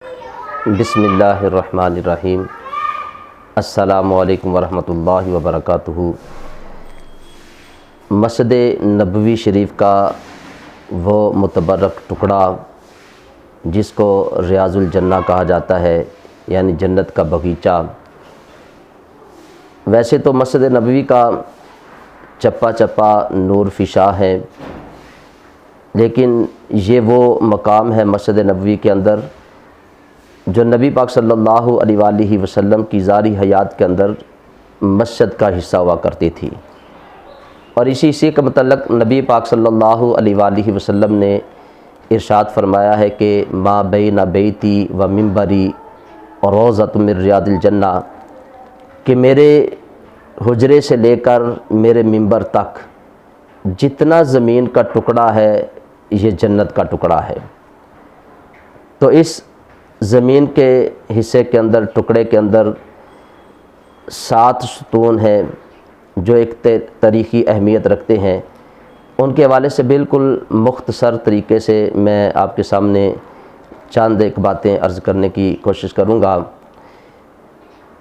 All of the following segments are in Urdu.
بسم اللہ الرحمن الرحیم۔ السلام علیکم ورحمۃ اللہ وبرکاتہ۔ مسجد نبوی شریف کا وہ متبرک ٹکڑا جس کو ریاض الجنہ کہا جاتا ہے، یعنی جنت کا باغیچہ۔ ویسے تو مسجد نبوی کا چپا چپا نور فشاں ہے، لیکن یہ وہ مقام ہے مسجد نبوی کے اندر جو نبی پاک صلی اللہ علیہ وآلہ وسلم کی ظاہری حیات کے اندر مسجد کا حصہ ہوا کرتی تھی، اور اسی کے متعلق نبی پاک صلی اللہ علیہ وآلہ وسلم نے ارشاد فرمایا ہے کہ ما بین بیتی و منبری روضۃ من ریاض الجنہ، کہ میرے حجرے سے لے کر میرے منبر تک جتنا زمین کا ٹکڑا ہے یہ جنت کا ٹکڑا ہے۔ تو اس زمین کے حصے کے اندر، ٹکڑے کے اندر 7 ستون ہیں جو ایک تاریخی اہمیت رکھتے ہیں۔ ان کے حوالے سے بالکل مختصر طریقے سے میں آپ کے سامنے چند ایک باتیں عرض کرنے کی کوشش کروں گا۔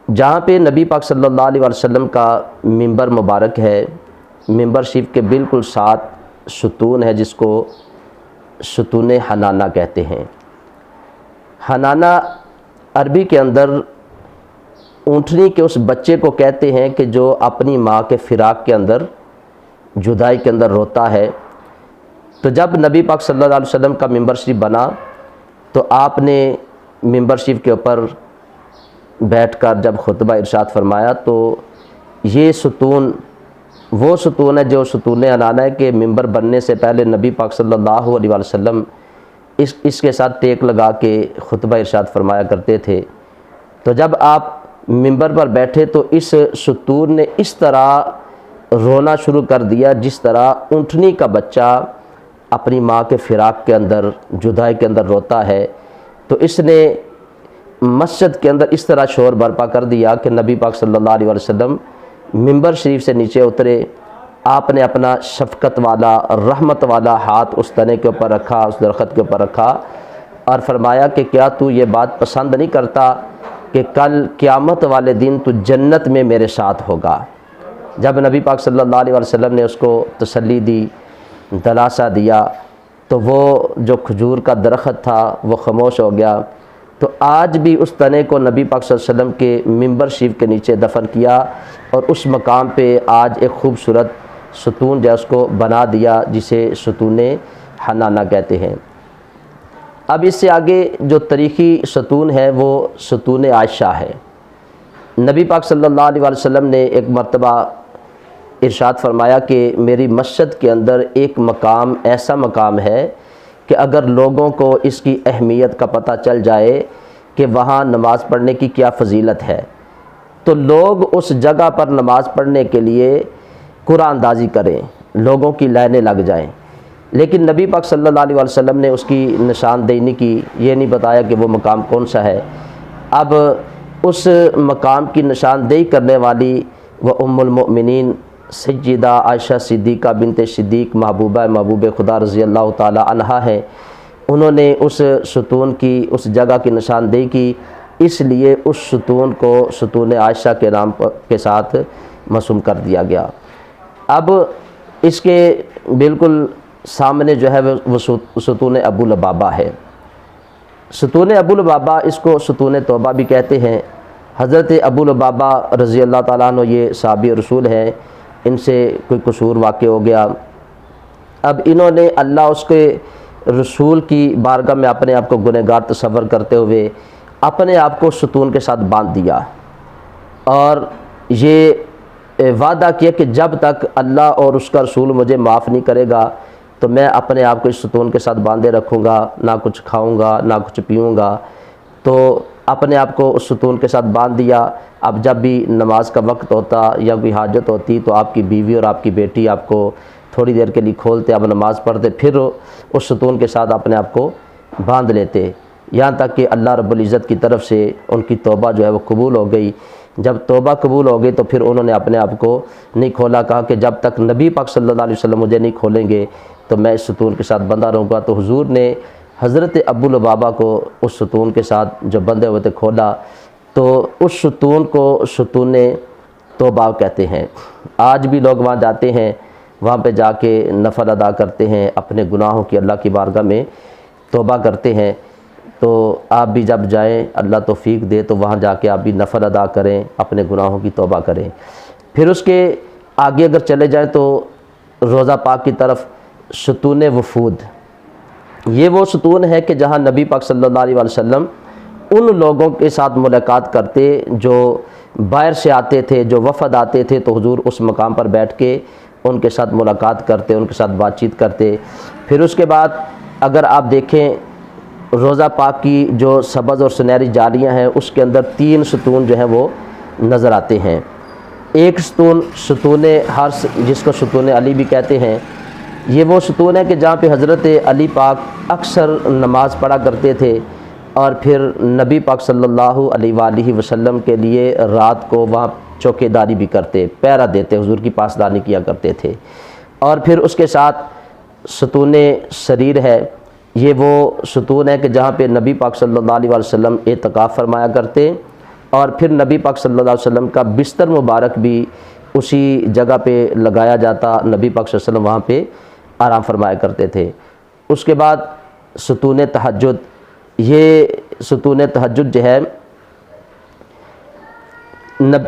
جہاں پہ نبی پاک صلی اللہ علیہ وسلم کا منبر مبارک ہے، منبر شریف کے بالکل 7 ستون ہے جس کو ستون حنانہ کہتے ہیں۔ حنانہ عربی کے اندر اونٹنی کے اس بچے کو کہتے ہیں کہ جو اپنی ماں کے فراق کے اندر، جدائی کے اندر روتا ہے۔ تو جب نبی پاک صلی اللہ علیہ وسلم کا منبر شریف بنا تو آپ نے منبر شریف کے اوپر بیٹھ کر جب خطبہ ارشاد فرمایا تو یہ ستون وہ ستون ہے جو ستون حنانہ ہے کہ منبر بننے سے پہلے نبی پاک صلی اللہ علیہ وسلم اس کے ساتھ ٹیک لگا کے خطبہ ارشاد فرمایا کرتے تھے۔ تو جب آپ منبر پر بیٹھے تو اس ستون نے اس طرح رونا شروع کر دیا جس طرح اونٹنی کا بچہ اپنی ماں کے فراق کے اندر، جدائی کے اندر روتا ہے۔ تو اس نے مسجد کے اندر اس طرح شور برپا کر دیا کہ نبی پاک صلی اللہ علیہ وسلم منبر شریف سے نیچے اترے، آپ نے اپنا شفقت والا، رحمت والا ہاتھ اس تنے کے اوپر رکھا، اس درخت کے اوپر رکھا، اور فرمایا کہ کیا تو یہ بات پسند نہیں کرتا کہ کل قیامت والے دن تو جنت میں میرے ساتھ ہوگا۔ جب نبی پاک صلی اللہ علیہ وسلم نے اس کو تسلی دی، دلاسا دیا، تو وہ جو کھجور کا درخت تھا وہ خاموش ہو گیا۔ تو آج بھی اس تنے کو نبی پاک صلی اللہ علیہ وسلم کے منبر شریف کے نیچے دفن کیا، اور اس مقام پہ آج ایک خوبصورت ستون جو اس کو بنا دیا جسے ستون حنانہ کہتے ہیں۔ اب اس سے آگے جو تاریخی ستون ہے وہ ستون عائشہ ہے۔ نبی پاک صلی اللہ علیہ وسلم نے ایک مرتبہ ارشاد فرمایا کہ میری مسجد کے اندر ایک مقام ایسا مقام ہے کہ اگر لوگوں کو اس کی اہمیت کا پتہ چل جائے کہ وہاں نماز پڑھنے کی کیا فضیلت ہے تو لوگ اس جگہ پر نماز پڑھنے کے لیے قرآن اندازی کریں، لوگوں کی لائنیں لگ جائیں۔ لیکن نبی پاک صلی اللہ علیہ وسلم نے اس کی نشاندہی نہیں کی، یہ نہیں بتایا کہ وہ مقام کون سا ہے۔ اب اس مقام کی نشاندہی کرنے والی وہ ام المؤمنین سیدہ عائشہ صدیقہ بنت صدیق محبوب خدا رضی اللہ تعالی عنہا ہے۔ انہوں نے اس ستون کی، اس جگہ کی نشاندہی کی، اس لیے اس ستون کو ستون عائشہ کے نام کے ساتھ مرسوم کر دیا گیا۔ اب اس کے بالکل سامنے جو ہے وہ ستون ابو لبابہ ہے۔ ستون ابو لبابہ، اس کو ستون توبہ بھی کہتے ہیں۔ حضرت ابو لبابہ رضی اللہ تعالیٰ عنہ یہ صحابی رسول ہیں، ان سے کوئی قصور واقع ہو گیا۔ اب انہوں نے اللہ اس کے رسول کی بارگاہ میں اپنے آپ کو گنہگار تصور کرتے ہوئے اپنے آپ کو ستون کے ساتھ باندھ دیا، اور یہ وعدہ کیا کہ جب تک اللہ اور اس کا رسول مجھے معاف نہیں کرے گا تو میں اپنے آپ کو اس ستون کے ساتھ باندھے رکھوں گا، نہ کچھ کھاؤں گا نہ کچھ پیوں گا۔ تو اپنے آپ کو اس ستون کے ساتھ باندھ دیا۔ اب جب بھی نماز کا وقت ہوتا یا کوئی حاجت ہوتی تو آپ کی بیوی اور آپ کی بیٹی آپ کو تھوڑی دیر کے لیے کھولتے، اب نماز پڑھتے، پھر اس ستون کے ساتھ اپنے آپ کو باندھ لیتے، یہاں تک کہ اللہ رب العزت کی طرف سے ان کی توبہ جو ہے وہ قبول ہو گئی۔ جب توبہ قبول ہو گئی تو پھر انہوں نے اپنے آپ کو نہیں کھولا، کہا کہ جب تک نبی پاک صلی اللہ علیہ وسلم مجھے نہیں کھولیں گے تو میں اس ستون کے ساتھ بندہ رہوں گا۔ تو حضور نے حضرت ابو لبابہ کو اس ستون کے ساتھ جو بندھے ہوئے تھے کھولا، تو اس ستون کو ستون توبہ کہتے ہیں۔ آج بھی لوگ وہاں جاتے ہیں، وہاں پہ جا کے نفل ادا کرتے ہیں، اپنے گناہوں کی اللہ کی بارگاہ میں توبہ کرتے ہیں۔ تو آپ بھی جب جائیں، اللہ توفیق دے تو وہاں جا کے آپ بھی نفل ادا کریں، اپنے گناہوں کی توبہ کریں۔ پھر اس کے آگے اگر چلے جائیں تو روضہ پاک کی طرف ستون وفود، یہ وہ ستون ہے کہ جہاں نبی پاک صلی اللہ علیہ وسلم ان لوگوں کے ساتھ ملاقات کرتے جو باہر سے آتے تھے، جو وفد آتے تھے، تو حضور اس مقام پر بیٹھ کے ان کے ساتھ ملاقات کرتے، ان کے ساتھ بات چیت کرتے۔ پھر اس کے بعد اگر آپ دیکھیں روضہ پاک کی جو سبز اور سنہری جالیاں ہیں، اس کے اندر 3 ستون جو ہیں وہ نظر آتے ہیں۔ ایک ستون ستون حرس، جس کو ستون علی بھی کہتے ہیں، یہ وہ ستون ہے کہ جہاں پہ حضرت علی پاک اکثر نماز پڑھا کرتے تھے، اور پھر نبی پاک صلی اللہ علیہ وآلہ وسلم کے لیے رات کو وہاں چوکے داری بھی کرتے، پہرا دیتے، حضور کی پاسداری کیا کرتے تھے۔ اور پھر اس کے ساتھ ستون سریر ہے، یہ وہ ستون ہے کہ جہاں پہ نبی پاک صلی اللہ علیہ وسلم اعتکاف فرمایا کرتے، اور پھر نبی پاک صلی اللہ علیہ وسلم کا بستر مبارک بھی اسی جگہ پہ لگایا جاتا، نبی پاک صلی اللہ علیہ وسلم وہاں پہ آرام فرمایا کرتے تھے۔ اس کے بعد ستون تہجد، یہ ستون تہجد جو ہے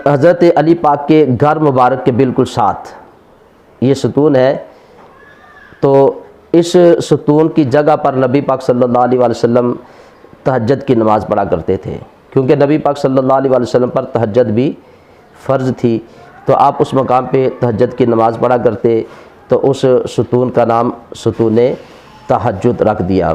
حضرت علی پاک کے گھر مبارک کے بالکل ساتھ یہ ستون ہے۔ تو اس ستون کی جگہ پر نبی پاک صلی اللہ علیہ وسلم تہجد کی نماز پڑھا کرتے تھے، کیونکہ نبی پاک صلی اللہ علیہ وسلم پر تہجد بھی فرض تھی، تو آپ اس مقام پہ تہجد کی نماز پڑھا کرتے، تو اس ستون کا نام ستون تہجد رکھ دیا۔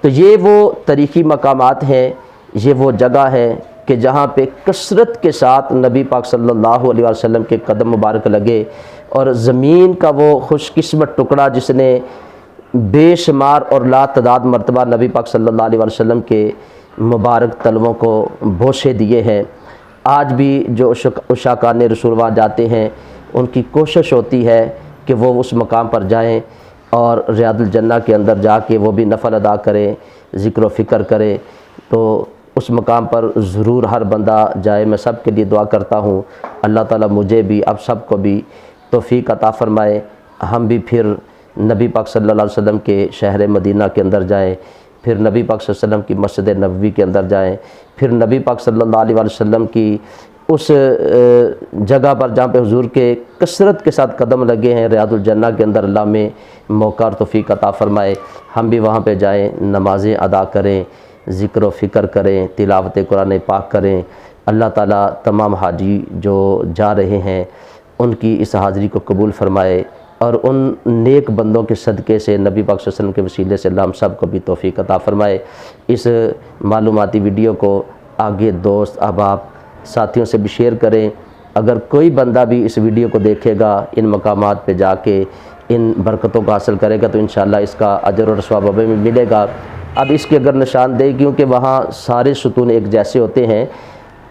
تو یہ وہ تاریخی مقامات ہیں، یہ وہ جگہ ہے کہ جہاں پہ کثرت کے ساتھ نبی پاک صلی اللہ علیہ وسلم کے قدم مبارک لگے، اور زمین کا وہ خوش قسمت ٹکڑا جس نے بے شمار اور لا تعداد مرتبہ نبی پاک صلی اللہ علیہ وسلم کے مبارک تلووں کو بوسے دیے ہیں۔ آج بھی جو عشاقان رسول وہاں جاتے ہیں، ان کی کوشش ہوتی ہے کہ وہ اس مقام پر جائیں اور ریاض الجنہ کے اندر جا کے وہ بھی نفل ادا کریں، ذکر و فکر کریں۔ تو اس مقام پر ضرور ہر بندہ جائے۔ میں سب کے لیے دعا کرتا ہوں، اللہ تعالیٰ مجھے بھی، اب سب کو بھی توفیق عطا فرمائے، ہم بھی پھر نبی پاک صلی اللہ علیہ وسلم کے شہر مدینہ کے اندر جائیں، پھر نبی پاک صلی اللہ علیہ وسلم کی مسجد نبوی کے اندر جائیں، پھر نبی پاک صلی اللہ علیہ وسلم کی اس جگہ پر جہاں پہ حضور کے کثرت کے ساتھ قدم لگے ہیں، ریاض الجنہ کے اندر، اللہ میں موقع اور توفیق عطا فرمائے، ہم بھی وہاں پہ جائیں، نمازیں ادا کریں، ذکر و فکر کریں، تلاوت قرآن پاک کریں۔ اللہ تعالیٰ تمام حاجی جو جا رہے ہیں ان کی اس حاضری کو قبول فرمائے، اور ان نیک بندوں کے صدقے سے نبی پاک صلی اللہ علیہ وسلم کے وسیلے سے اللہ ہم سب کو بھی توفیق عطا فرمائے۔ اس معلوماتی ویڈیو کو آگے دوست، احباب، ساتھیوں سے بھی شیئر کریں۔ اگر کوئی بندہ بھی اس ویڈیو کو دیکھے گا، ان مقامات پہ جا کے ان برکتوں کو حاصل کرے گا، تو انشاءاللہ اس کا اجر اور ثواب ہمیں بھی ملے گا۔ اب اس کی اگر نشاندہی، کیونکہ وہاں سارے ستون ایک جیسے ہوتے ہیں،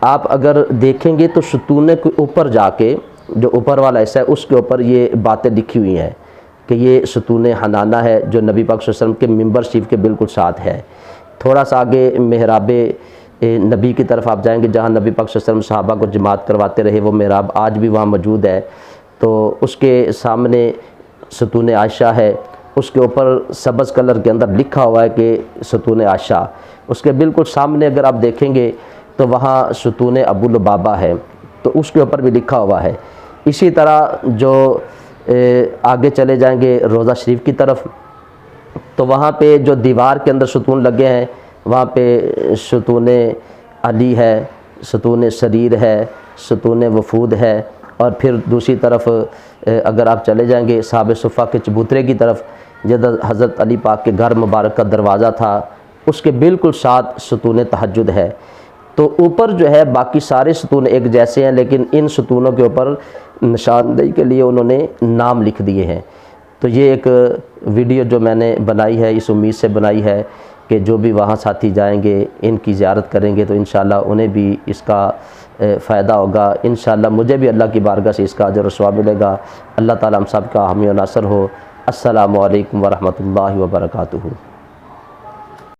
آپ اگر دیکھیں گے تو ستون کے اوپر جا کے جو اوپر والا حصہ ہے اس کے اوپر یہ باتیں لکھی ہوئی ہیں کہ یہ ستون حنانہ ہے جو نبی پاک صلی اللہ علیہ وسلم کے ممبر شریف کے بالکل ساتھ ہے۔ تھوڑا سا آگے محراب نبی کی طرف آپ جائیں گے، جہاں نبی پاک صلی اللہ علیہ وسلم صحابہ کو جماعت کرواتے رہے، وہ محراب آج بھی وہاں موجود ہے۔ تو اس کے سامنے ستون عائشہ ہے، اس کے اوپر سبز کلر کے اندر لکھا ہوا ہے کہ ستون عائشہ۔ اس کے بالکل سامنے اگر آپ دیکھیں گے تو وہاں ستون ابو لبابہ ہے، تو اس کے اوپر بھی لکھا ہوا ہے۔ اسی طرح جو آگے چلے جائیں گے روضہ شریف کی طرف، تو وہاں پہ جو دیوار کے اندر ستون لگے ہیں، وہاں پہ ستون علی ہے، ستون سریر ہے، ستون وفود ہے، اور پھر دوسری طرف اگر آپ چلے جائیں گے صحابہ صفہ کے چبوترے کی طرف، جدھر حضرت علی پاک کے گھر مبارک کا دروازہ تھا، اس کے بالکل ساتھ ستون تہجد ہے۔ تو اوپر جو ہے باقی سارے ستون ایک جیسے ہیں، لیکن ان ستونوں کے اوپر نشاندہی کے لیے انہوں نے نام لکھ دیے ہیں۔ تو یہ ایک ویڈیو جو میں نے بنائی ہے، اس امید سے بنائی ہے کہ جو بھی وہاں ساتھی جائیں گے، ان کی زیارت کریں گے، تو انشاءاللہ انہیں بھی اس کا فائدہ ہوگا۔ انشاءاللہ مجھے بھی اللہ کی بارگاہ سے اس کا اجر و ثواب ملے گا۔ اللہ تعالیٰ ہم سب کا حامی و ناصر ہو۔ السلام علیکم ورحمۃ اللہ وبرکاتہ۔